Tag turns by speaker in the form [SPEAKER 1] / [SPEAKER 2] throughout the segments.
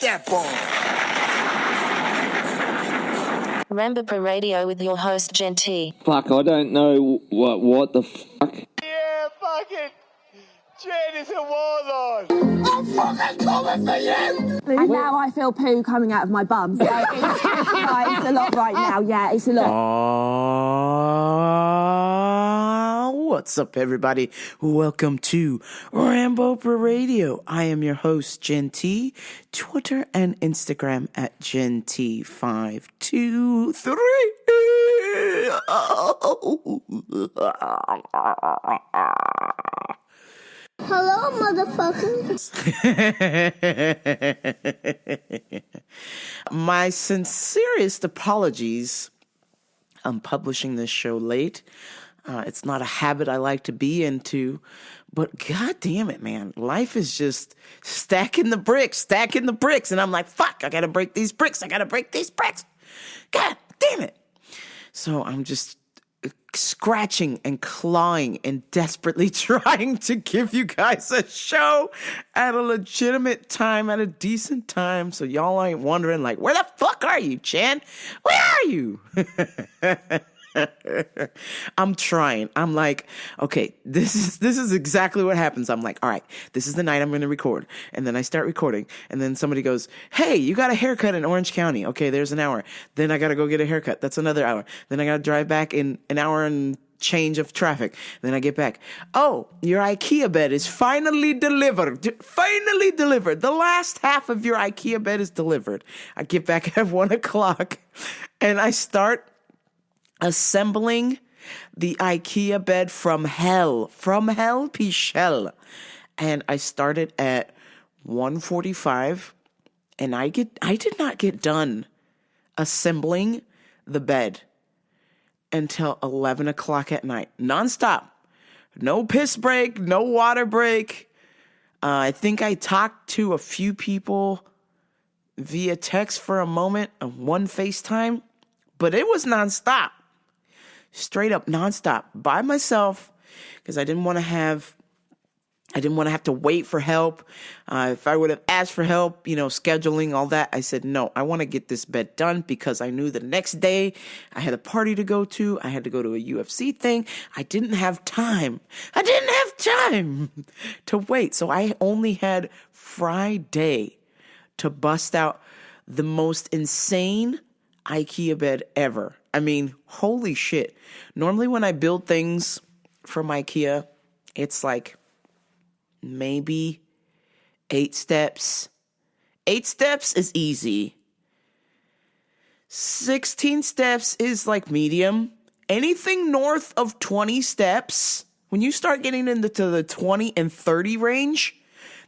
[SPEAKER 1] that ball.
[SPEAKER 2] Rambo Radio with your host, Gen T.
[SPEAKER 3] Fuck, I don't know what the fuck.
[SPEAKER 4] Yeah, fucking Jen is a warlord.
[SPEAKER 1] I'm fucking coming for you.
[SPEAKER 5] And now I feel poo coming out of my bum. So it's a lot right now. Yeah, it's a lot.
[SPEAKER 6] What's up, everybody? Welcome to Rambo Radio. I am your host, Gen T. Twitter and Instagram at Gen T523.
[SPEAKER 7] Hello, motherfuckers.
[SPEAKER 6] My sincerest apologies. I'm publishing this show late. It's not a habit I like to be into, but god damn it, man. Life is just stacking the bricks. And I'm like, fuck, I gotta break these bricks. God damn it. So I'm just scratching and clawing and desperately trying to give you guys a show at a legitimate time, at a decent time, so y'all ain't wondering, like, where the fuck are you, Chan? Where are you? I'm trying. I'm like, okay, this is exactly what happens. I'm like, all right, this is the night I'm going to record. And then I start recording. And then somebody goes, hey, you got a haircut in Orange County. Okay, there's an hour. Then I got to go get a haircut. That's another hour. Then I got to drive back in an hour and change of traffic. Then I get back. Oh, your IKEA bed is finally delivered. The last half of your IKEA bed is delivered. I get back at 1 o'clock and I start assembling the IKEA bed from hell, Pichelle. And I started at 1:45, and I did not get done assembling the bed until 11 o'clock at night, nonstop. No piss break, no water break. I think I talked to a few people via text for a moment, one FaceTime, but it was nonstop. Straight up nonstop by myself, because I didn't want to have to wait for help. If I would have asked for help, scheduling, all that, I said, no, I want to get this bed done because I knew the next day I had a party to go to. I had to go to a UFC thing. I didn't have time to wait. So I only had Friday to bust out the most insane IKEA bed ever. I mean, holy shit. Normally when I build things from IKEA, it's like maybe 8 steps. 8 steps is easy. 16 steps is like medium. Anything north of 20 steps, when you start getting into the 20 and 30 range,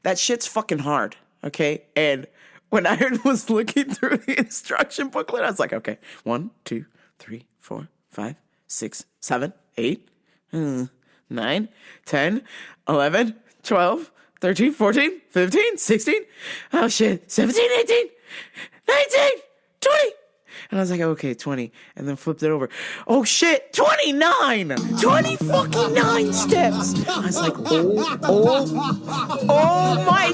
[SPEAKER 6] that shit's fucking hard, okay? And when I was looking through the instruction booklet, I was like, okay, 1, 2, 3, 4, 5, 6, 7, 8, 9, 10, 11, 12, 13, 14, 15, 16, oh shit, 17, 18, 19, 20. And I was like, okay, 20. And then flipped it over. Oh shit, 29! 20 fucking 9 steps! I was like, oh my god!
[SPEAKER 1] Oh my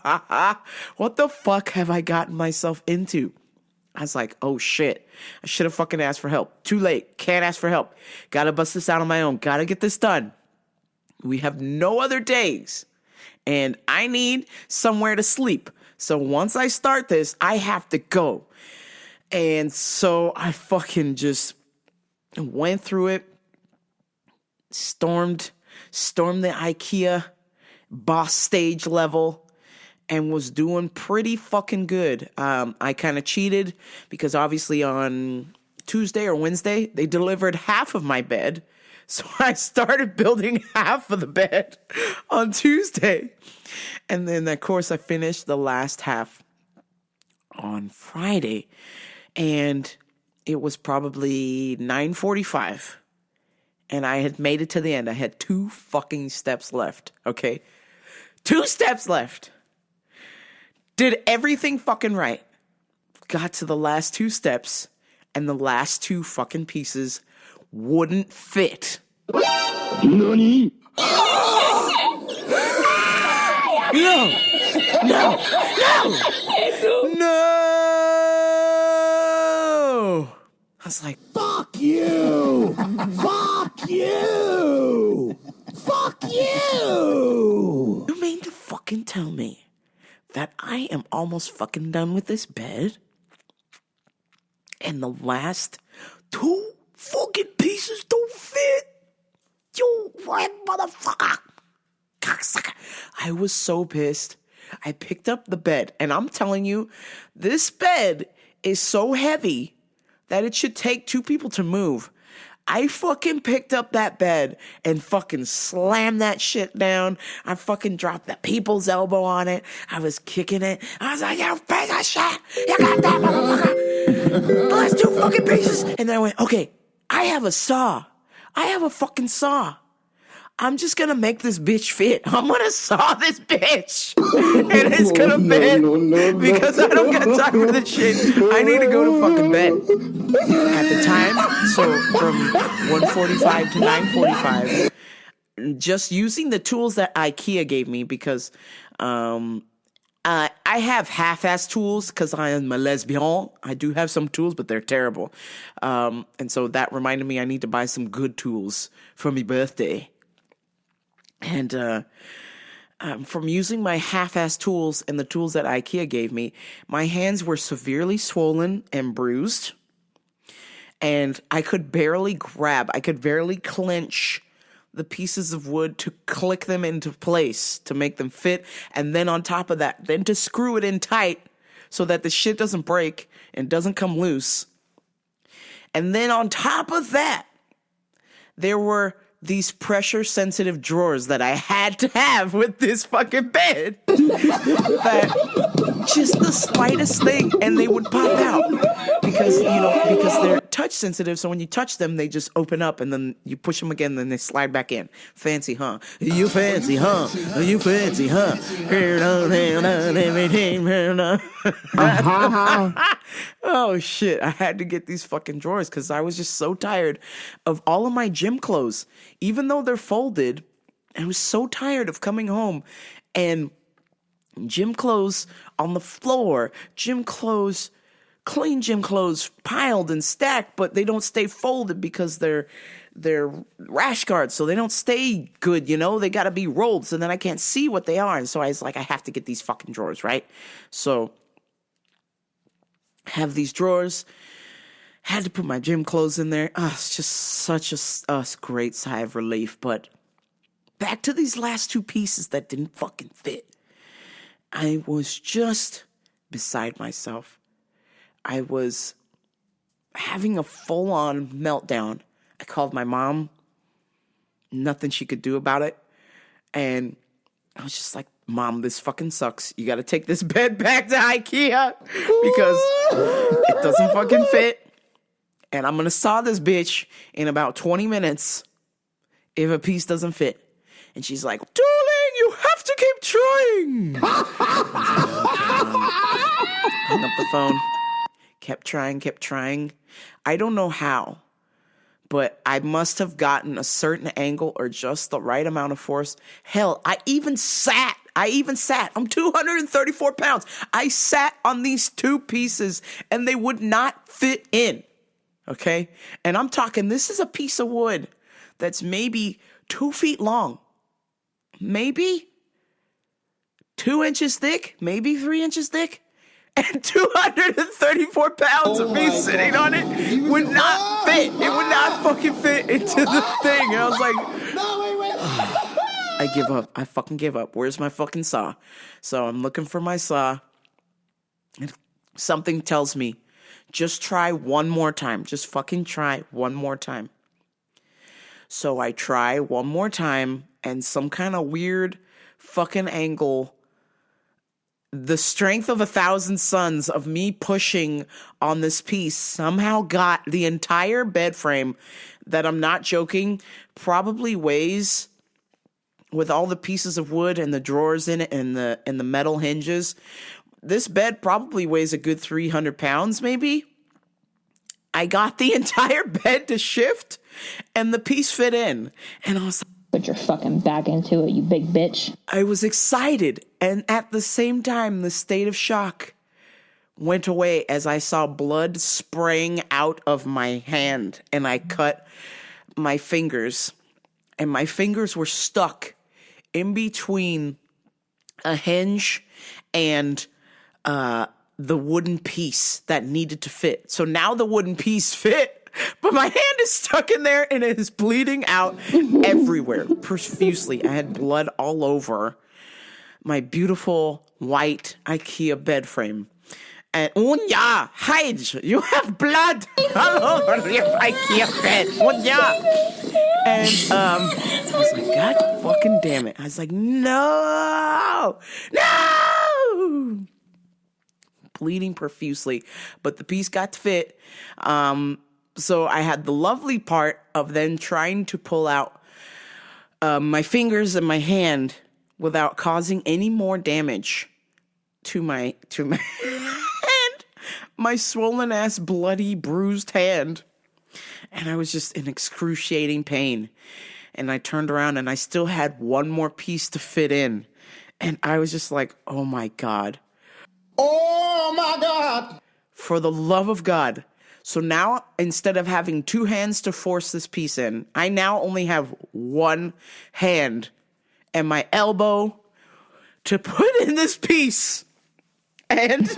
[SPEAKER 1] god!
[SPEAKER 6] What the fuck have I gotten myself into? I was like, oh shit. I should have fucking asked for help. Too late. Can't ask for help. Gotta bust this out on my own. Gotta get this done. We have no other days. And I need somewhere to sleep. So once I start this, I have to go. And so I fucking just went through it. Stormed the IKEA boss stage level. And was doing pretty fucking good. I kind of cheated because obviously on Tuesday or Wednesday, they delivered half of my bed. So I started building half of the bed on Tuesday. And then, of course, I finished the last half on Friday. And it was probably 9:45. And I had made it to the end. I had 2 fucking steps left, okay? 2 steps left. Did everything fucking right. Got to the last 2 steps, and the last 2 fucking pieces wouldn't fit.
[SPEAKER 3] NANI?
[SPEAKER 6] No. I was like,
[SPEAKER 1] Fuck you! Fuck you! Fuck you!
[SPEAKER 6] you mean to fucking tell me that I am almost fucking done with this bed? And the last 2 fucking pieces don't fit? You red motherfucker. Cocksucker. I was so pissed. I picked up the bed, and I'm telling you, this bed is so heavy that it should take 2 people to move. I fucking picked up that bed and fucking slammed that shit down. I fucking dropped the people's elbow on it. I was kicking it. I was like, you piece of shit. You got that motherfucker. The last 2 fucking pieces. And then I went, okay, I have a saw. I have a fucking saw. I'm just gonna make this bitch fit. I'm gonna saw this bitch. And it's gonna fit. Because I don't got time for this shit. I need to go to fucking bed. At the time, so from 1:45 to 9:45, just using the tools that Ikeugh gave me because I have half-ass tools because I am a lesbian. I do have some tools, but they're terrible. And so that reminded me I need to buy some good tools for my birthday. And from using my half-ass tools and the tools that Ikeugh gave me, my hands were severely swollen and bruised. And I could barely clench the pieces of wood to click them into place to make them fit. And then on top of that, then to screw it in tight so that the shit doesn't break and doesn't come loose. And then on top of that, there were these pressure-sensitive drawers that I had to have with this fucking bed. That just the slightest thing, and they would pop out. Because they're touch-sensitive, so when you touch them, they just open up, and then you push them again, then they slide back in. Fancy, huh? You fancy, huh? You fancy, huh? Oh, shit. I had to get these fucking drawers because I was just so tired of all of my gym clothes. Even though they're folded, I was so tired of coming home and gym clothes on the floor, clean gym clothes piled and stacked, but they don't stay folded because they're rash guards, so they don't stay good, they gotta be rolled, so then I can't see what they are. And so I was like, I have to get these fucking drawers, right? So have these drawers, had to put my gym clothes in there. It's just such a great sigh of relief. But back to these last 2 pieces that didn't fucking fit. I was just beside myself. I was having a full-on meltdown. I called my mom. Nothing she could do about it. And I was just like, Mom, this fucking sucks. You gotta take this bed back to Ikeugh because it doesn't fucking fit. And I'm gonna saw this bitch in about 20 minutes if a piece doesn't fit. And she's like, darling, you have to keep trying. Hung up the phone. Kept trying. I don't know how, but I must have gotten a certain angle or just the right amount of force. Hell, I even sat. I'm 234 pounds. I sat on these 2 pieces and they would not fit in. Okay? And I'm talking, this is a piece of wood that's maybe 2 feet long. Maybe 2 inches thick. Maybe 3 inches thick. And 234 pounds of me sitting on it would not fit. It would not fucking fit into the thing. And I was like, I give up. I fucking give up. Where's my fucking saw? So I'm looking for my saw. And something tells me, just try one more time. Just fucking try one more time. So I try one more time, and some kind of weird fucking angle, the strength of 1,000 suns of me pushing on this piece somehow got the entire bed frame that, I'm not joking, probably weighs, with all the pieces of wood and the drawers in it and the metal hinges, this bed probably weighs a good 300 pounds maybe. I got the entire bed to shift and the piece fit in. And I was like,
[SPEAKER 8] put your fucking back into it, you big bitch.
[SPEAKER 6] I was excited, and at the same time, the state of shock went away as I saw blood spraying out of my hand, and I cut my fingers, and my fingers were stuck in between a hinge and the wooden piece that needed to fit. So now the wooden piece fit, but my hand is stuck in there and it is bleeding out everywhere profusely. I had blood all over my beautiful white IKEA bed frame. And Unya, hide! You have blood all over your IKEA bed. Unya. And I was like, God fucking damn it. I was like, no! Bleeding profusely, but the piece got to fit. So I had the lovely part of then trying to pull out my fingers and my hand without causing any more damage to my hand, my swollen ass, bloody, bruised hand. And I was just in excruciating pain. And I turned around and I still had one more piece to fit in. And I was just like, oh my God.
[SPEAKER 1] Oh my God.
[SPEAKER 6] For the love of God. So now, instead of having two hands to force this piece in, I now only have one hand and my elbow to put in this piece. And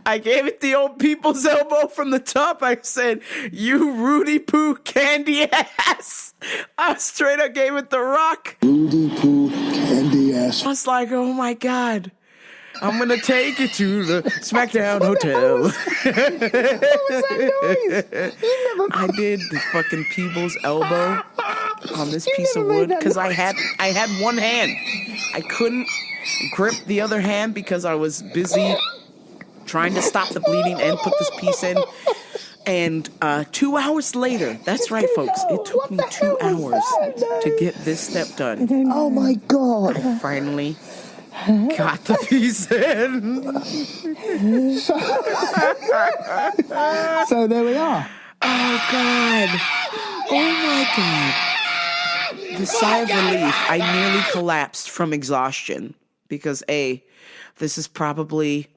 [SPEAKER 6] I gave it the old people's elbow from the top. I said, you Rudy Poo candy ass. I straight up gave it the rock.
[SPEAKER 1] Rudy Poo candy ass.
[SPEAKER 6] I was like, oh my God. I'm going to take you to the SmackDown Hotel.
[SPEAKER 1] What was that noise?
[SPEAKER 6] I did the fucking people's elbow on this piece of wood because I had one hand. I couldn't grip the other hand because I was busy trying to stop the bleeding and put this piece in. And 2 hours later, that's right, folks, it took me 2 hours to get this step done.
[SPEAKER 1] Oh my God.
[SPEAKER 6] I finally got the piece in.
[SPEAKER 1] So there we are.
[SPEAKER 6] Oh, God. Oh, my God. The sigh of relief, I nearly collapsed from exhaustion because, A, this is probably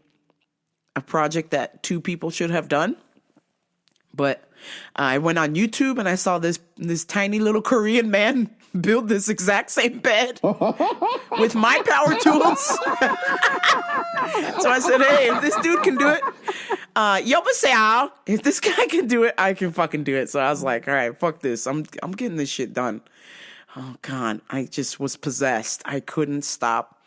[SPEAKER 6] a project that two people should have done. But I went on YouTube and I saw this tiny little Korean man build this exact same bed with my power tools. So I said, hey, if this dude can do it, 여보세요. If this guy can do it, I can fucking do it. So I was like, all right, fuck this. I'm getting this shit done. Oh, God. I just was possessed. I couldn't stop.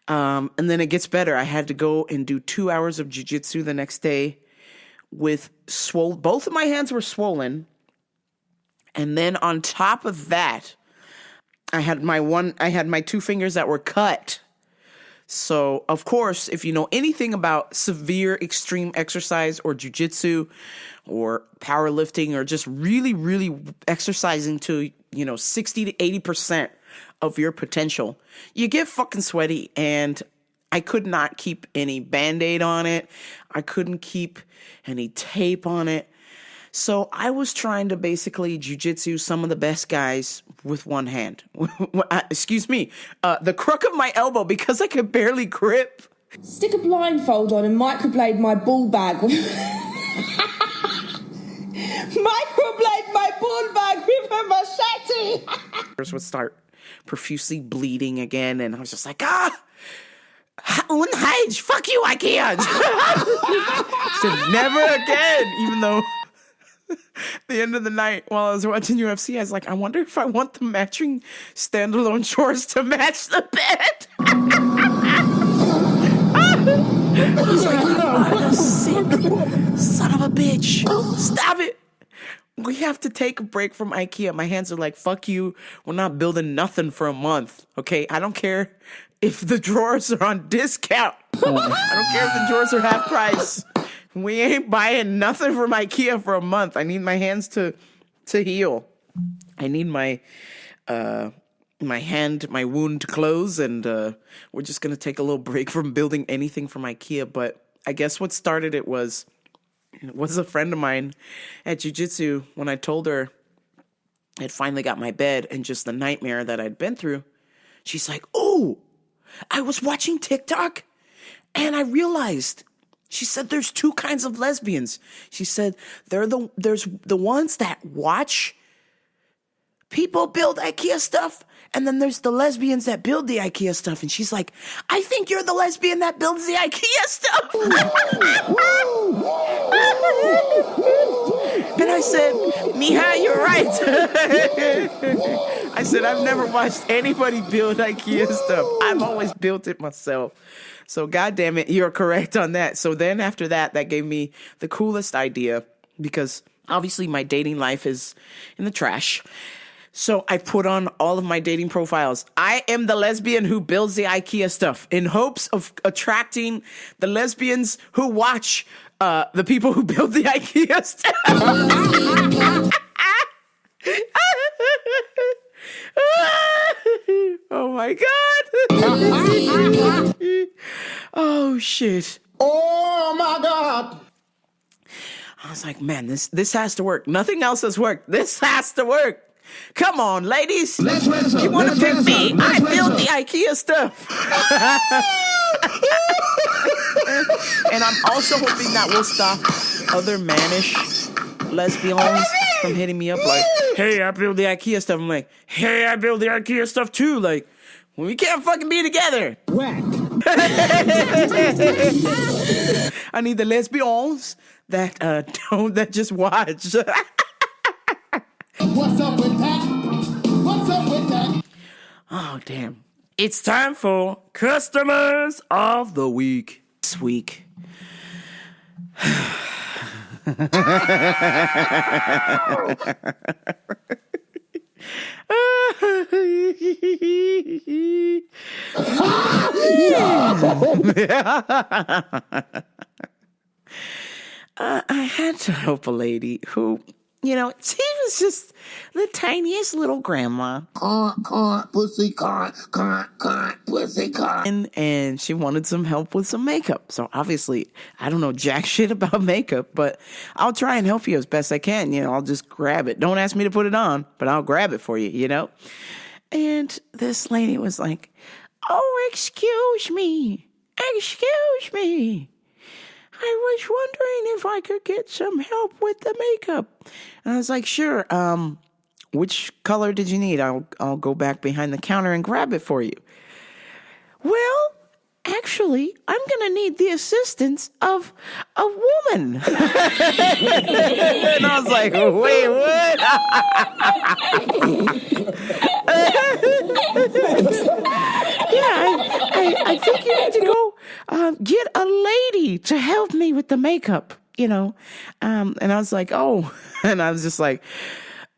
[SPEAKER 6] And then it gets better. I had to go and do 2 hours of jiu-jitsu the next day with both of my hands were swollen. And then on top of that, I had my two fingers that were cut. So, of course, if you know anything about severe extreme exercise or jiu-jitsu or powerlifting or just really, really exercising to, 60 to 80% of your potential, you get fucking sweaty. And I could not keep any Band-Aid on it. I couldn't keep any tape on it. So I was trying to basically jiu-jitsu some of the best guys with one hand. Excuse me, the crook of my elbow because I could barely grip.
[SPEAKER 9] Stick a blindfold on and microblade my ball bag. Microblade my ball bag with a machete.
[SPEAKER 6] Would start profusely bleeding again, and I was just like, unhide, fuck you, I can't. Said never again, even though the end of the night while I was watching UFC, I was like, I wonder if I want the matching standalone shorts to match the bed. I was like, you sick son of a bitch. Stop it. We have to take a break from IKEA. My hands are like, fuck you. We're not building nothing for a month. Okay? I don't care if the drawers are on discount. I don't care if the drawers are half price. We ain't buying nothing from IKEA for a month. I need my hands to heal. I need my wound to close, and we're just gonna take a little break from building anything from IKEA. But I guess what started it was a friend of mine at jiu-jitsu when I told her had finally got my bed and just the nightmare that I'd been through, she's like, oh, I was watching TikTok and I realized, she said, there's two kinds of lesbians. She said, there's the ones that watch people build IKEA stuff, and then there's the lesbians that build the IKEA stuff. And she's like, I think you're the lesbian that builds the IKEA stuff. And I said, Mija, you're right. I said, I've never watched anybody build IKEA stuff. I've always built it myself. So goddamn it, you're correct on that. So then after that gave me the coolest idea, because obviously my dating life is in the trash. So I put on all of my dating profiles. I am the lesbian who builds the IKEA stuff, in hopes of attracting the lesbians who watch the people who build the IKEA stuff. Oh my God. Oh shit.
[SPEAKER 1] Oh my God.
[SPEAKER 6] I was like, man, this has to work. Nothing else has worked. This has to work. Come on, ladies. You want to pick me? I build the IKEA stuff. And I'm also hoping that will stop other mannish lesbians from hitting me up like, hey, I build the IKEA stuff. I'm like, hey, I build the IKEA stuff too. Like, we can't fucking be together.
[SPEAKER 1] Whack.
[SPEAKER 6] I need the lesbians that just watch.
[SPEAKER 1] What's up with that? What's up with that?
[SPEAKER 6] Oh, damn. It's time for Customers of the Week. This week. I had to help a lady who, she was just the tiniest little grandma.
[SPEAKER 1] Pussy, pussy,
[SPEAKER 6] And she wanted some help with some makeup. So obviously, I don't know jack shit about makeup, but I'll try and help you as best I can. I'll just grab it. Don't ask me to put it on, but I'll grab it for you, And this lady was like, oh, excuse me. I was wondering if I could get some help with the makeup. And I was like, sure. Which color did you need? I'll go back behind the counter and grab it for you. Well, actually, I'm going to need the assistance of a woman. And I was like, wait, what? I think you need to go get a lady to help me with the makeup, And I was like, oh, and I was just like,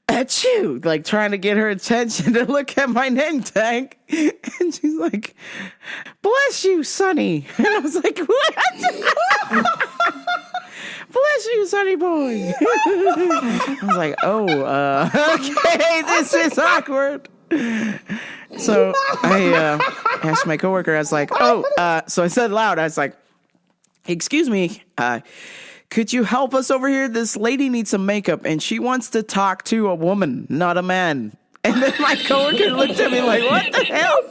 [SPEAKER 6] achoo, like trying to get her attention to look at my name tag. And she's like, bless you, Sonny. And I was like, what? Bless you, Sonny boy. I was like, okay, this is awkward. So I asked my coworker, I was like, so I said loud, I was like, excuse me, could you help us over here? This lady needs some makeup and she wants to talk to a woman, not a man. And then my coworker looked at me like, what the hell?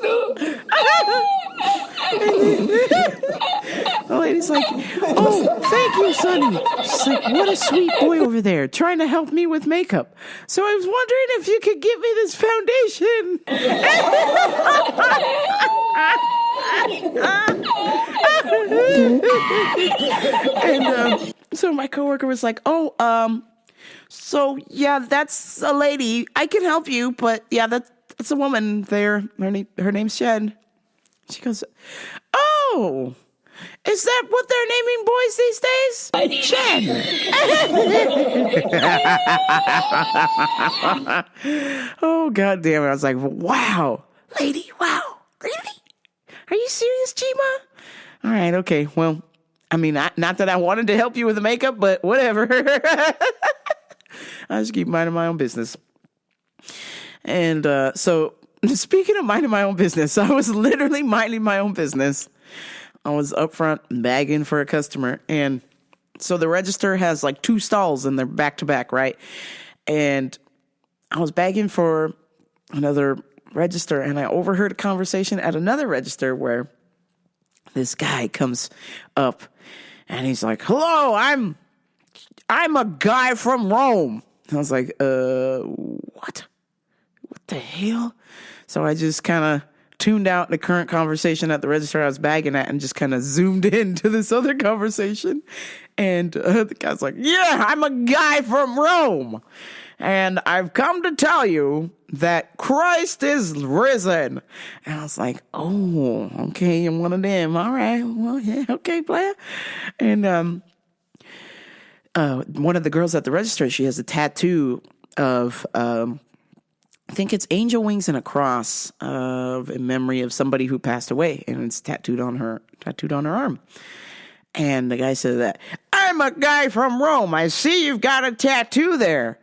[SPEAKER 6] The lady's like, oh, thank you, Sonny. She's like, what a sweet boy over there trying to help me with makeup. So I was wondering if you could get me this foundation. And so my coworker was like, so yeah, that's a lady. I can help you, but yeah, that's a woman there. Her name's Jen. She goes, oh, is that what they're naming boys these days? Jen. Oh, God damn it. I was like, wow. Lady, wow. Really? Are you serious, Chima? All right, okay. Well, I mean, not that I wanted to help you with the makeup, but whatever. I just keep minding my own business. And so, speaking of minding my own business, I was literally minding my own business. I was up front bagging for a customer. And so the register has like 2 stalls and they're back to back, right? And I was bagging for another register, and I overheard a conversation at another register where this guy comes up and he's like, "Hello, I'm a guy from Rome." I was like, what the hell? So I just kind of tuned out the current conversation at the register I was bagging at and just kind of zoomed into this other conversation. And the guy's like, "Yeah, I'm a guy from Rome. And I've come to tell you that Christ is risen." And I was like, "Oh, okay, I'm one of them. All right, well, yeah, okay, player." And one of the girls at the register, she has a tattoo of, I think it's angel wings and a cross in memory of somebody who passed away, and it's tattooed on her arm. And the guy said that, "I'm a guy from Rome. I see you've got a tattoo there."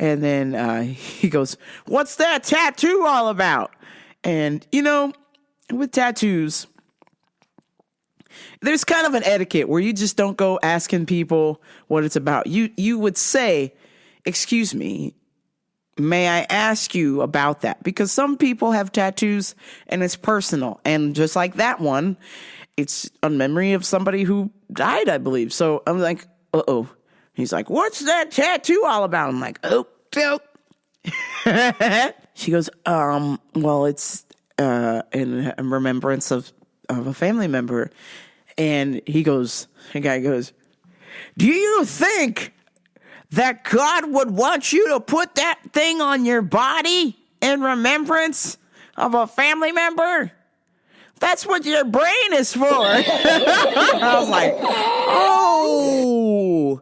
[SPEAKER 6] And then he goes, "What's that tattoo all about?" And, with tattoos, there's kind of an etiquette where you just don't go asking people what it's about. You would say, "Excuse me, may I ask you about that?" Because some people have tattoos and it's personal. And just like that one, it's a memory of somebody who died, I believe. So I'm like, uh-oh. He's like, "What's that tattoo all about?" I'm like, oh. She goes, well, it's in remembrance of a family member. And the guy goes, "Do you think that God would want you to put that thing on your body in remembrance of a family member? That's what your brain is for." I was like, oh.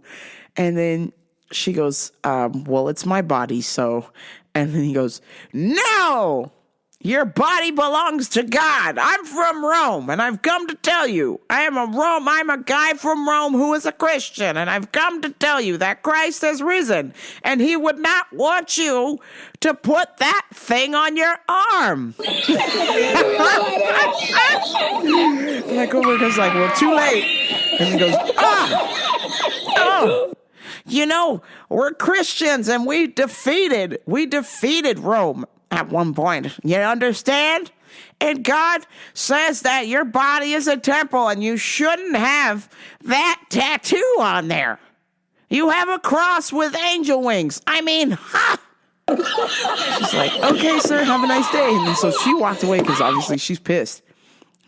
[SPEAKER 6] And then she goes, "Well, it's my body, so." And then he goes, "No, your body belongs to God. I'm from Rome, and I've come to tell you, I'm a guy from Rome who is a Christian, and I've come to tell you that Christ has risen, and he would not want you to put that thing on your arm." And my coworker's like, "Well, too late." And he goes, "Oh, we're Christians, and we defeated Rome at one point. You understand? And God says that your body is a temple, and you shouldn't have that tattoo on there. You have a cross with angel wings. I mean, ha!" She's like, "Okay, sir, have a nice day." And so she walked away because obviously she's pissed.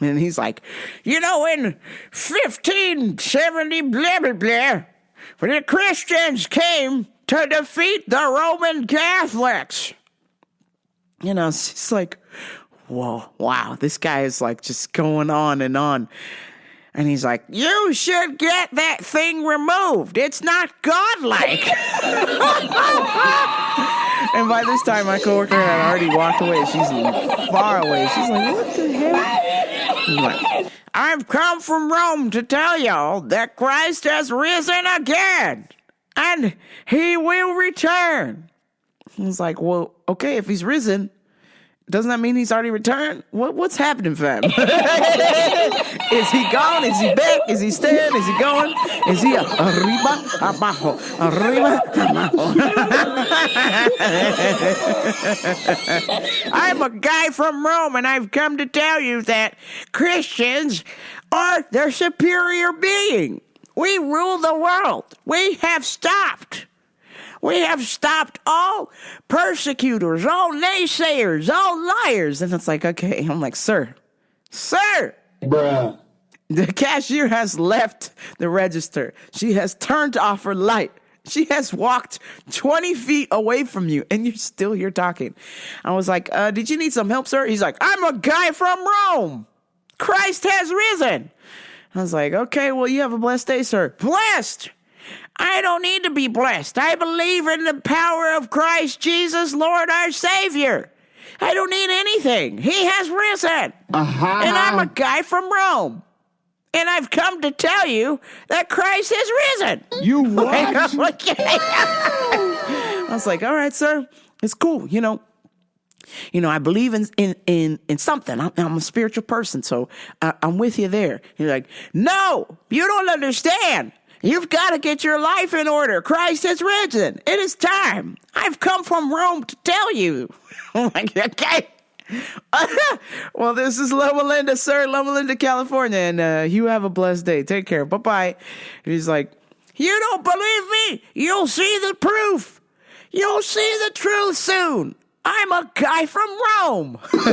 [SPEAKER 6] And he's like, in 1570, blah, blah, blah, when the Christians came to defeat the Roman Catholics. It's just like, whoa, wow, this guy is like just going on and on. And he's like, "You should get that thing removed. It's not godlike." And by this time, my coworker had already walked away. She's far away. She's like, "What the hell?" He's like, "I've come from Rome to tell y'all that Christ has risen again, and he will return." I was like, "Well, okay, if he's risen, doesn't that mean he's already returned? What's happening, fam?" Is he gone? Is he back? Is he staying? Is he going? Is he arriba, abajo, arriba, abajo? "I'm a guy from Rome, and I've come to tell you that Christians are their superior being. We rule the world. We have stopped all persecutors, all naysayers, all liars." And it's like, okay. I'm like, sir, bruh. The cashier has left the register. She has turned off her light. She has walked 20 feet away from you, and you're still here talking. I was like, "Did you need some help, sir?" He's like, "I'm a guy from Rome. Christ has risen." I was like, "Okay, well, you have a blessed day, sir." "Blessed? I don't need to be blessed. I believe in the power of Christ Jesus, Lord, our Savior. I don't need anything. He has risen. And I'm a guy from Rome. And I've come to tell you that Christ has risen."
[SPEAKER 1] You what?
[SPEAKER 6] Okay. I was like, "All right, sir. It's cool. I believe in something. I'm a spiritual person, so I'm with you there." He's like, "No, you don't understand. You've got to get your life in order. Christ has risen. It is time. I've come from Rome to tell you. I'm like, okay. Well, this is Loma Linda, sir. Loma Linda, California. And you have a blessed day. Take care. Bye-bye. And he's like, you don't believe me? You'll see the proof. You'll see the truth soon. I'm a guy from Rome.
[SPEAKER 1] No.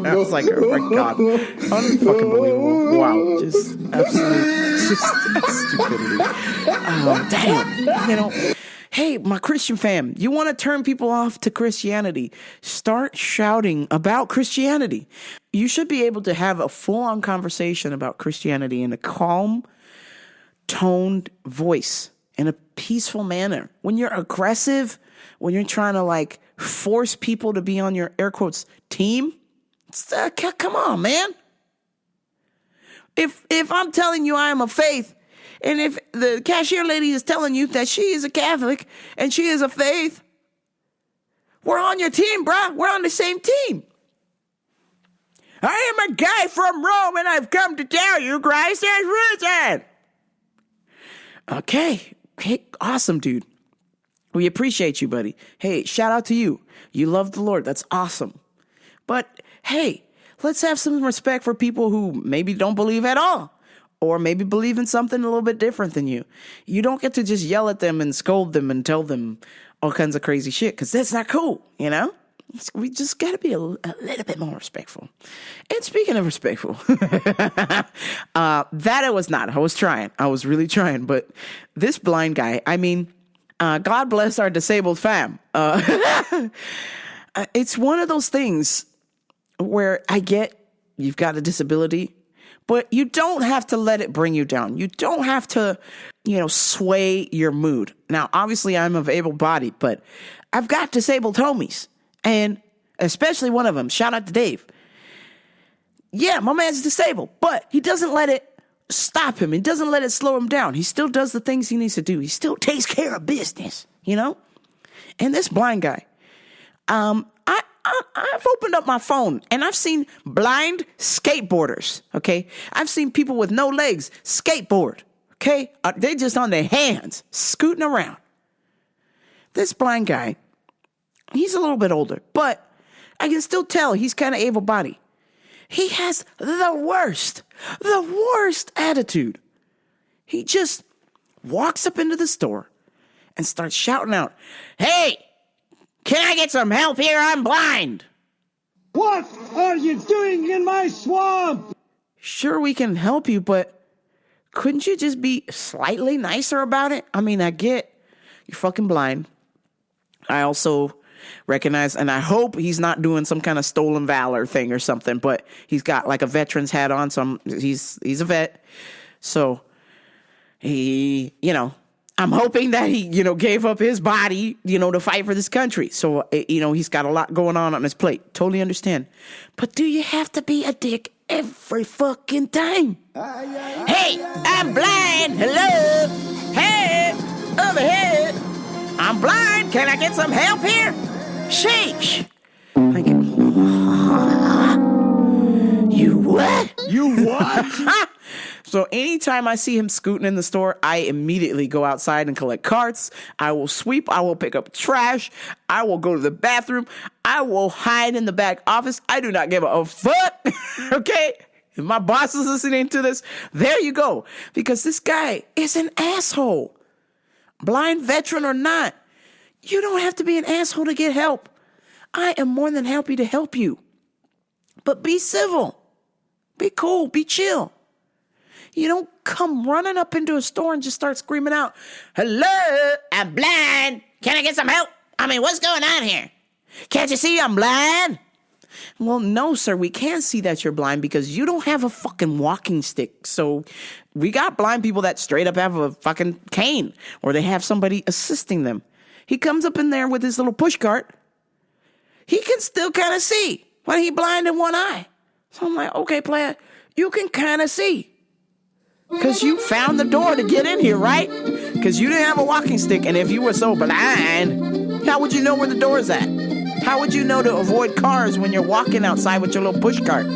[SPEAKER 6] I was like, oh my God. Unfucking believable. Wow. Just absolute stupidity. Oh, damn. You know, hey, my Christian fam, you want to turn people off to Christianity? Start shouting about Christianity. You should be able to have a full-on conversation about Christianity in a calm, toned voice, in a peaceful manner. When you're aggressive, when you're trying to like force people to be on your air quotes team, come on, man. If I'm telling you I am a faith, and if the cashier lady is telling you that she is a Catholic and she is a faith, we're on your team, bruh. We're on the same team. I am a guy from Rome and I've come to tell you Christ has risen. Okay. Hey, awesome, dude. We appreciate you, buddy. Hey, shout out to you. You love the Lord. That's awesome. But hey, let's have some respect for people who maybe don't believe at all, or maybe believe in something a little bit different than you. You don't get to just yell at them and scold them and tell them all kinds of crazy shit, because that's not cool, you know? We just got to be a little bit more respectful. And speaking of respectful, that it was not. I was trying. I was really trying. But this blind guy, I mean, God bless our disabled fam. It's one of those things where I get you've got a disability, but you don't have to let it bring you down. You don't have to, sway your mood. Now, obviously, I'm of able body, but I've got disabled homies. And especially one of them, shout out to Dave. Yeah, my man's disabled, but he doesn't let it stop him. He doesn't let it slow him down. He still does the things he needs to do. He still takes care of business, And this blind guy, I've opened up my phone and I've seen blind skateboarders, okay? I've seen people with no legs skateboard, okay? They just on their hands, scooting around. This blind guy, he's a little bit older, but I can still tell he's kind of able-bodied. He has the worst attitude. He just walks up into the store and starts shouting out, "Hey, can I get some help here? I'm blind."
[SPEAKER 10] What are you doing in my swamp?
[SPEAKER 6] Sure, we can help you, but couldn't you just be slightly nicer about it? I mean, I get you're fucking blind. I also recognize, and I hope he's not doing some kind of stolen valor thing or something, but he's got like a veteran's hat on, so he's a vet. So he, I'm hoping that he, gave up his body, to fight for this country. So, he's got a lot going on his plate. Totally understand. But do you have to be a dick every fucking time? Hey, I'm blind. Hello. Hey, over here. I'm blind. Can I get some help here? Sheesh. You what?
[SPEAKER 1] You what?
[SPEAKER 6] So anytime I see him scooting in the store, I immediately go outside and collect carts. I will sweep. I will pick up trash. I will go to the bathroom. I will hide in the back office. I do not give a fuck. Okay? If my boss is listening to this, there you go. Because this guy is an asshole. Blind veteran or not, you don't have to be an asshole to get help. I am more than happy to help you. But be civil. Be cool. Be chill. You don't come running up into a store and just start screaming out, "Hello, I'm blind. Can I get some help? I mean, what's going on here? Can't you see I'm blind?" Well, no, sir, we can't see that you're blind because you don't have a fucking walking stick. So we got blind people that straight up have a fucking cane or they have somebody assisting them. He comes up in there with his little push cart. He can still kind of see, but he blind in one eye. So I'm like, okay, player, you can kind of see. Because you found the door to get in here, right? Because you didn't have a walking stick. And if you were so blind, how would you know where the door is at? How would you know to avoid cars when you're walking outside with your little push cart?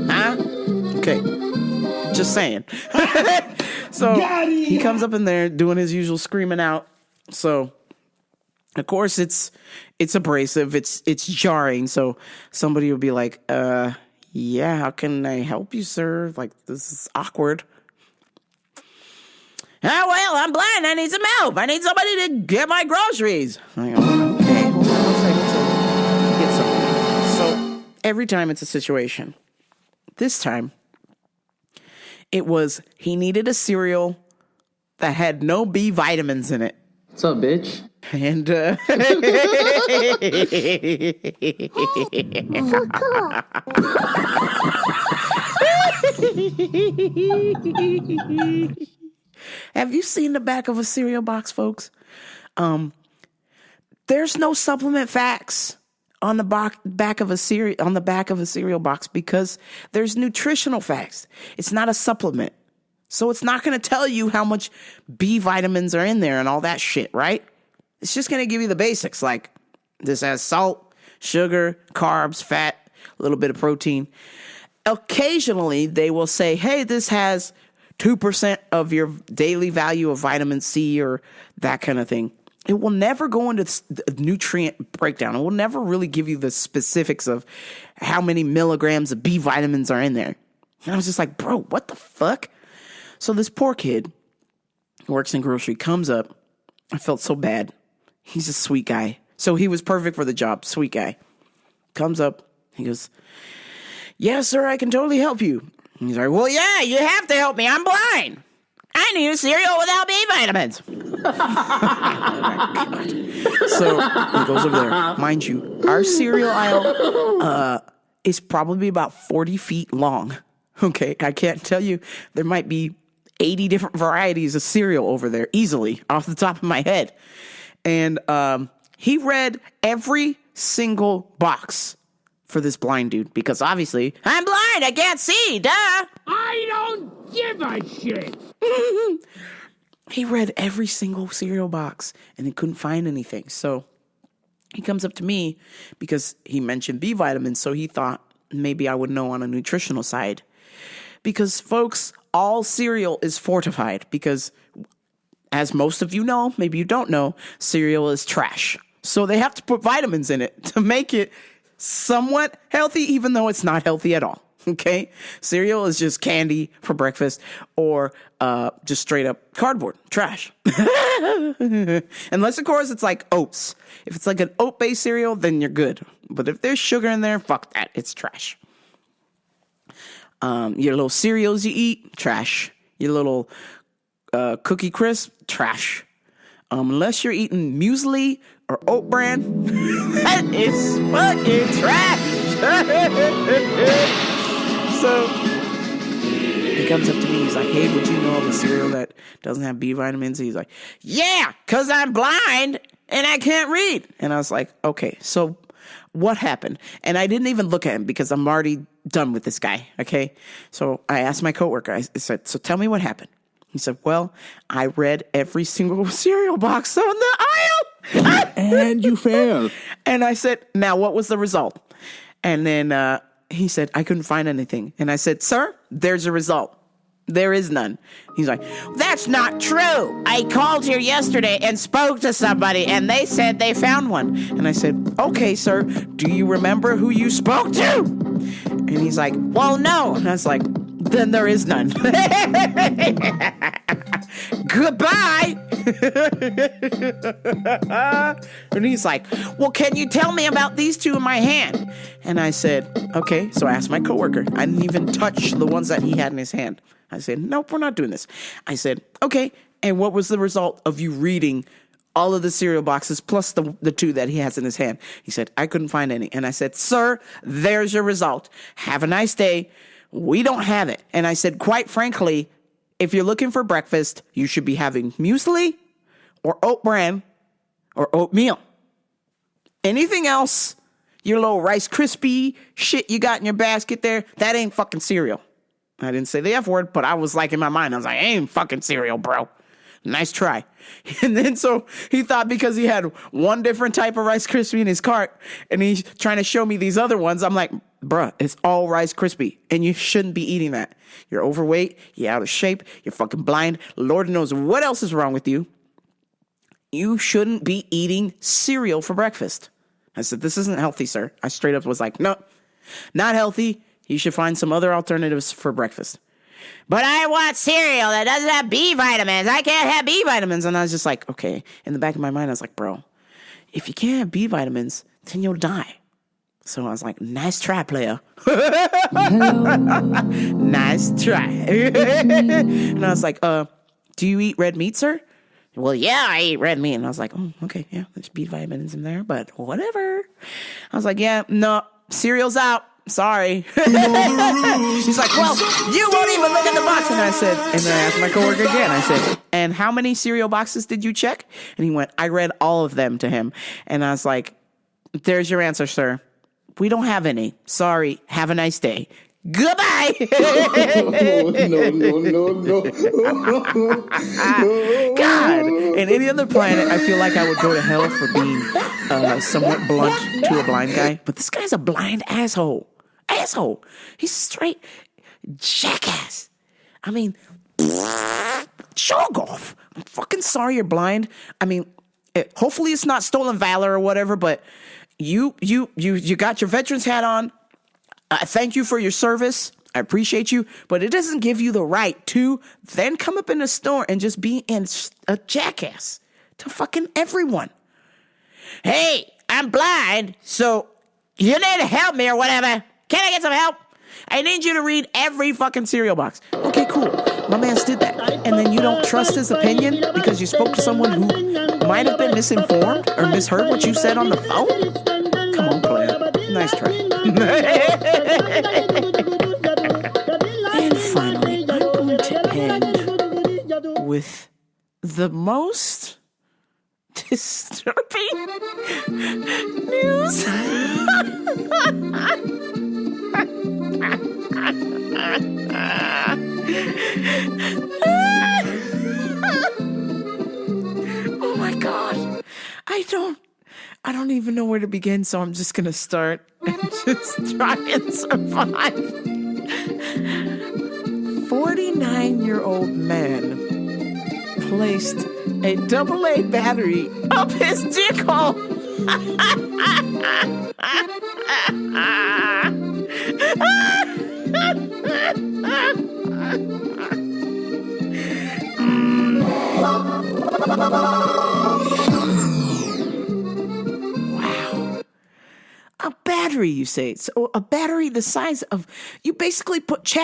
[SPEAKER 6] Huh? Okay. Just saying. So he comes up in there doing his usual screaming out. So of course it's abrasive, it's jarring. So somebody would be like, yeah, how can I help you, sir? Like, this is awkward. Oh, well, I'm blind. I need some help. I need somebody to get my groceries. I go, okay, hold on 1 second to get something. So every time it's a situation. This time, it was he needed a cereal that had no B vitamins in it.
[SPEAKER 3] What's up, bitch?
[SPEAKER 6] And have you seen the back of a cereal box, folks? There's no supplement facts on the back of a cereal box because there's nutritional facts. It's not a supplement. So it's not going to tell you how much B vitamins are in there and all that shit, right? It's just going to give you the basics, like this has salt, sugar, carbs, fat, a little bit of protein. Occasionally, they will say, hey, this has 2% of your daily value of vitamin C or that kind of thing. It will never go into the nutrient breakdown. It will never really give you the specifics of how many milligrams of B vitamins are in there. And I was just like, bro, what the fuck? So this poor kid who works in grocery comes up. I felt so bad. He's a sweet guy. So he was perfect for the job. Sweet guy. Comes up. He goes, yeah, sir, I can totally help you. And he's like, well, yeah, you have to help me. I'm blind. I need a cereal without B vitamins. So he goes over there. Mind you, our cereal aisle is probably about 40 feet long. Okay, I can't tell you. There might be 80 different varieties of cereal over there easily off the top of my head. And he read every single box for this blind dude because obviously I'm blind. I can't see. Duh.
[SPEAKER 10] I don't give a shit.
[SPEAKER 6] He read every single cereal box and he couldn't find anything. So he comes up to me because he mentioned B vitamins. So he thought maybe I would know on a nutritional side. Because, folks, all cereal is fortified because, as most of you know, maybe you don't know, cereal is trash. So they have to put vitamins in it to make it somewhat healthy, even though it's not healthy at all. Okay? Cereal is just candy for breakfast or just straight up cardboard. Trash. Unless, of course, it's like oats. If it's like an oat-based cereal, then you're good. But if there's sugar in there, fuck that. It's trash. Your little cereals you eat, trash. Your little cookie crisp, trash. Unless you're eating muesli or oat bran, that is fucking trash. So he comes up to me, he's like, hey, would you know of a cereal that doesn't have B vitamins? He's like, yeah, because I'm blind and I can't read. And I was like, okay, so what happened? And I didn't even look at him because I'm already done with this guy, okay? So I asked my coworker, I said, so tell me what happened. He said, well, I read every single cereal box on the aisle.
[SPEAKER 10] And you failed.
[SPEAKER 6] And I said, now what was the result? And then he said, I couldn't find anything. And I said, sir, there's a result. There is none. He's like, that's not true. I called here yesterday and spoke to somebody and they said they found one. And I said, okay, sir, do you remember who you spoke to? And he's like, well, no. And I was like, then there is none. Goodbye. And he's like, well, can you tell me about these two in my hand? And I said, okay. So I asked my coworker. I didn't even touch the ones that he had in his hand. I said, nope, we're not doing this. I said, okay. And what was the result of you reading all of the cereal boxes plus the two that he has in his hand? He said, I couldn't find any. And I said, sir, there's your result. Have a nice day. We don't have it. And I said, quite frankly, if you're looking for breakfast, you should be having muesli or oat bran or oatmeal. Anything else, your little Rice Krispie shit you got in your basket there, that ain't fucking cereal. I didn't say the F word, but I was like in my mind, I was like, ain't fucking cereal, bro. Nice try. And then so he thought because he had one different type of Rice Krispie in his cart and he's trying to show me these other ones, I'm like, bruh, it's all Rice Krispie, and you shouldn't be eating that. You're overweight, you're out of shape, you're fucking blind. Lord knows what else is wrong with you. You shouldn't be eating cereal for breakfast. I said, this isn't healthy, sir. I straight up was like, no, not healthy. You should find some other alternatives for breakfast. But I want cereal that doesn't have B vitamins. I can't have B vitamins. And I was just like, okay. In the back of my mind, I was like, bro, if you can't have B vitamins, then you'll die. So I was like, nice try, player. Nice try. And I was like, do you eat red meat, sir? Well, yeah, I eat red meat. And I was like, oh, okay, yeah, there's B vitamins in there, but whatever. I was like, yeah, no, cereal's out. Sorry. He's like, well, you won't even look at the box. And I said, and then I asked my coworker again. I said, and how many cereal boxes did you check? And he went, I read all of them to him. And I was like, there's your answer, sir. We don't have any. Sorry. Have a nice day. Goodbye.
[SPEAKER 1] No.
[SPEAKER 6] God. In any other planet, I feel like I would go to hell for being somewhat blunt to a blind guy. But this guy's a blind asshole. He's straight jackass. I mean, show off. I'm fucking sorry you're blind. I mean, hopefully it's not stolen valor or whatever, but you got your veteran's hat on. Thank you for your service. I appreciate you, but it doesn't give you the right to then come up in the store and just be a jackass to fucking everyone. Hey, I'm blind, so you need to help me or whatever. Can I get some help? I need you to read every fucking cereal box. Okay, cool. My man did that. And then you don't trust his opinion because you spoke to someone who might have been misinformed or misheard what you said on the phone? Come on, player. Nice try. And finally, I'm going to end with the most disturbing news. Oh my God. I don't even know where to begin, so I'm just going to start and just try and survive. 49-year-old man placed a AA battery up his dick hole. Wow. A battery, you say. So a battery the size of... You basically put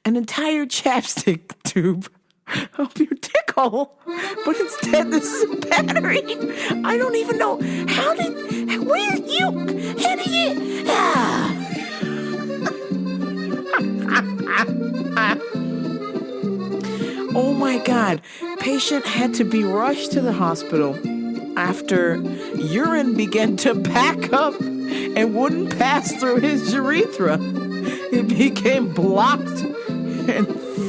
[SPEAKER 6] an entire chapstick tube up your dick hole. But instead, this is a battery. I don't even know. How do you... Oh my God. Patient had to be rushed to the hospital after urine began to back up and wouldn't pass through his urethra. It became blocked and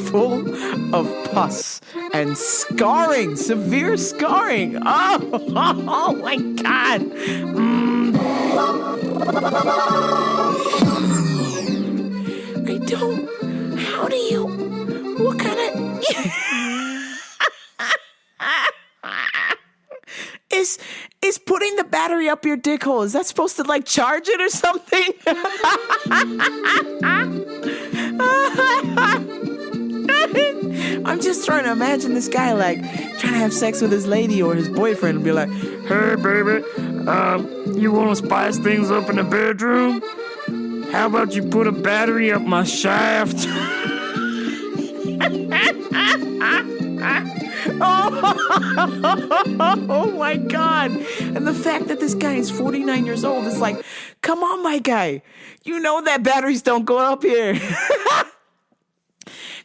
[SPEAKER 6] full of pus and scarring, severe scarring. Oh my God. What kind of... Is putting the battery up your dick hole, is that supposed to like charge it or something? I'm just trying to imagine this guy like trying to have sex with his lady or his boyfriend and be like, hey baby, you want to spice things up in the bedroom? How about you put a battery up my shaft? Oh my God. And the fact that this guy is 49 years old is like, come on, my guy. You know that batteries don't go up here.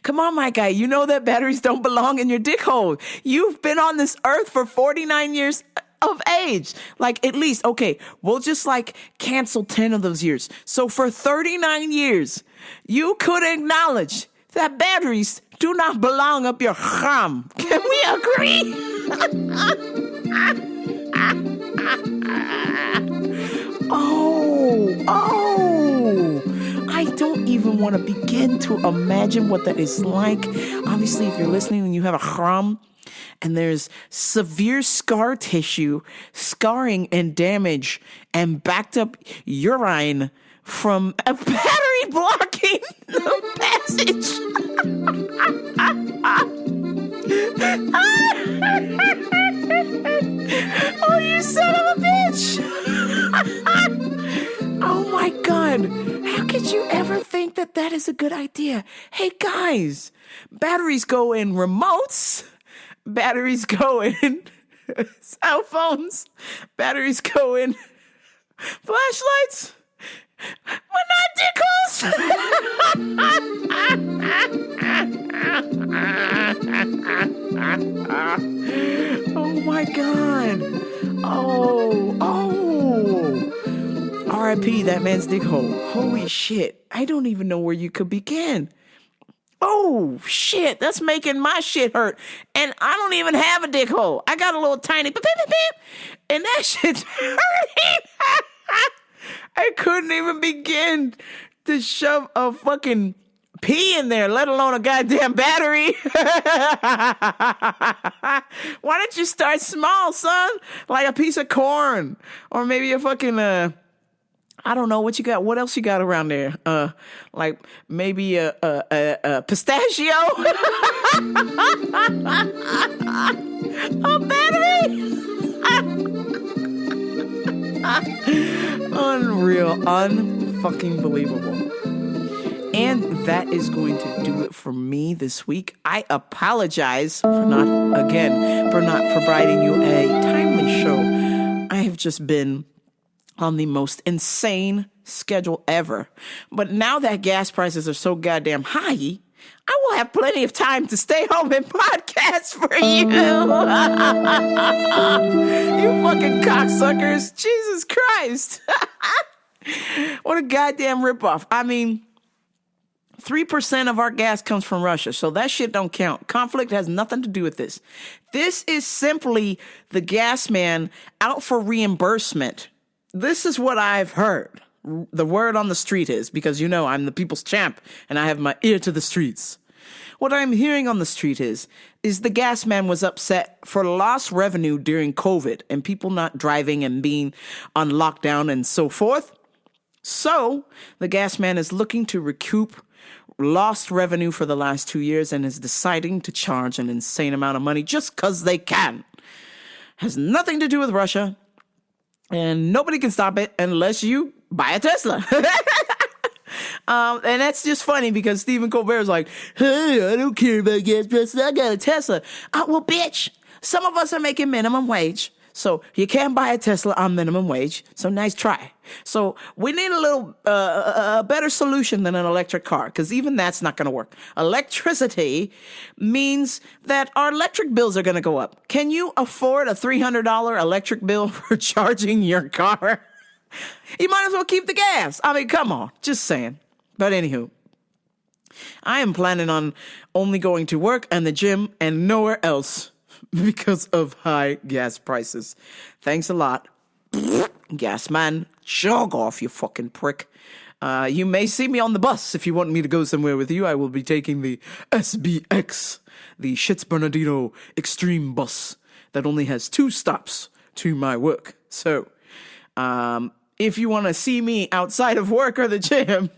[SPEAKER 6] Come on, my guy. You know that batteries don't belong in your dick hole. You've been on this earth for 49 years of age. Like, at least, okay, we'll just like cancel 10 of those years. So for 39 years, you could acknowledge that batteries do not belong up your ham. Can we agree? Oh. want to begin to imagine what that is like. Obviously, if you're listening and you have a chram, and there's severe scar tissue, scarring and damage, and backed up urine from a battery blocking the passage. Oh, you son of a bitch. Oh my God. How could you ever think that that is a good idea? Hey guys, batteries go in remotes. Batteries go in cell phones. Batteries go in flashlights. But not dickholes. Oh my God. Oh. R.I.P. that man's dick hole. Holy shit. I don't even know where you could begin. Oh, shit, that's making my shit hurt. And I don't even have a dick hole. I got a little tiny beep, beep, beep, and that shit's hurting. I couldn't even begin to shove a fucking pee in there, let alone a goddamn battery. Why don't you start small, son? Like a piece of corn. Or maybe a fucking, I don't know what you got. What else you got around there? Like maybe a pistachio, a battery. Unreal, unfucking believable. And that is going to do it for me this week. I apologize for not providing you a timely show. I have just been on the most insane schedule ever. But now that gas prices are so goddamn high, I will have plenty of time to stay home and podcast for you. You fucking cocksuckers. Jesus Christ. What a goddamn ripoff. I mean, 3% of our gas comes from Russia, so that shit don't count. Conflict has nothing to do with this. This is simply the gas man out for reimbursement. This is what I've heard. The word on the street is, because you know I'm the people's champ and I have my ear to the streets. What I'm hearing on the street is the gas man was upset for lost revenue during COVID and people not driving and being on lockdown and so forth. So the gas man is looking to recoup lost revenue for the last 2 years and is deciding to charge an insane amount of money just because they can. Has nothing to do with Russia. And nobody can stop it unless you buy a Tesla. And that's just funny because Stephen Colbert's like, hey, I don't care about gas prices. I got a Tesla. Well, bitch, some of us are making minimum wage. So you can't buy a Tesla on minimum wage. So nice try. So we need a little a better solution than an electric car, because even that's not going to work. Electricity means that our electric bills are going to go up. Can you afford a $300 electric bill for charging your car? You might as well keep the gas. I mean, come on. Just saying. But anywho, I am planning on only going to work and the gym and nowhere else because of high gas prices. Thanks a lot. Gas man, jog off, you fucking prick. You may see me on the bus if you want me to go somewhere with you. I will be taking the SBX, the Shits Bernardino Extreme Bus that only has 2 stops to my work. So, if you want to see me outside of work or the gym,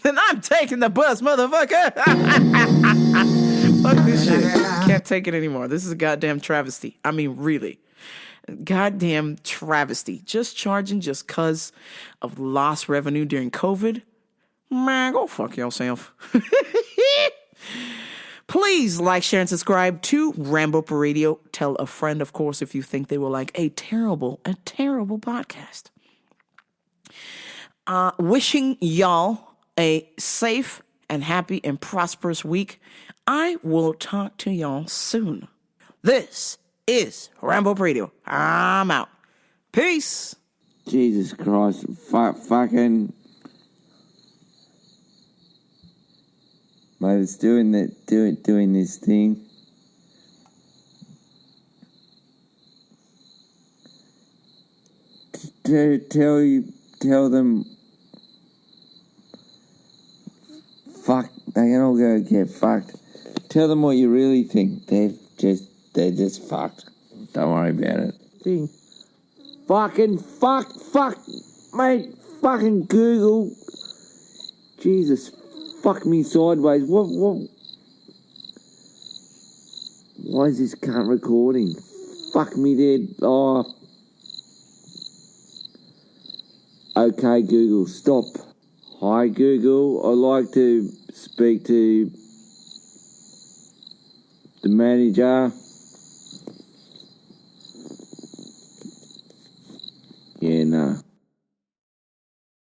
[SPEAKER 6] then I'm taking the bus, motherfucker. Fuck this shit. Can't take it anymore. This is a goddamn travesty. I mean, really. Goddamn travesty. Just charging just cause of lost revenue during COVID? Man, go fuck yourself. Please like, share, and subscribe to Rambo Per Radio. Tell a friend, of course, if you think they will like a terrible podcast. Wishing y'all a safe and happy and prosperous week. I will talk to y'all soon. This is Rambo Per Radio. I'm out. Peace.
[SPEAKER 3] Jesus Christ. Fucking. Mate, it's doing this thing. Tell them They can all go get fucked. Tell them what you really think. They're just fucked. Don't worry about it. Fuck, mate. Fucking Google. Jesus, fuck me sideways. What? Why is this cunt recording? Fuck me dead. Oh. Okay, Google, stop. Hi, Google. I'd like to speak to the manager.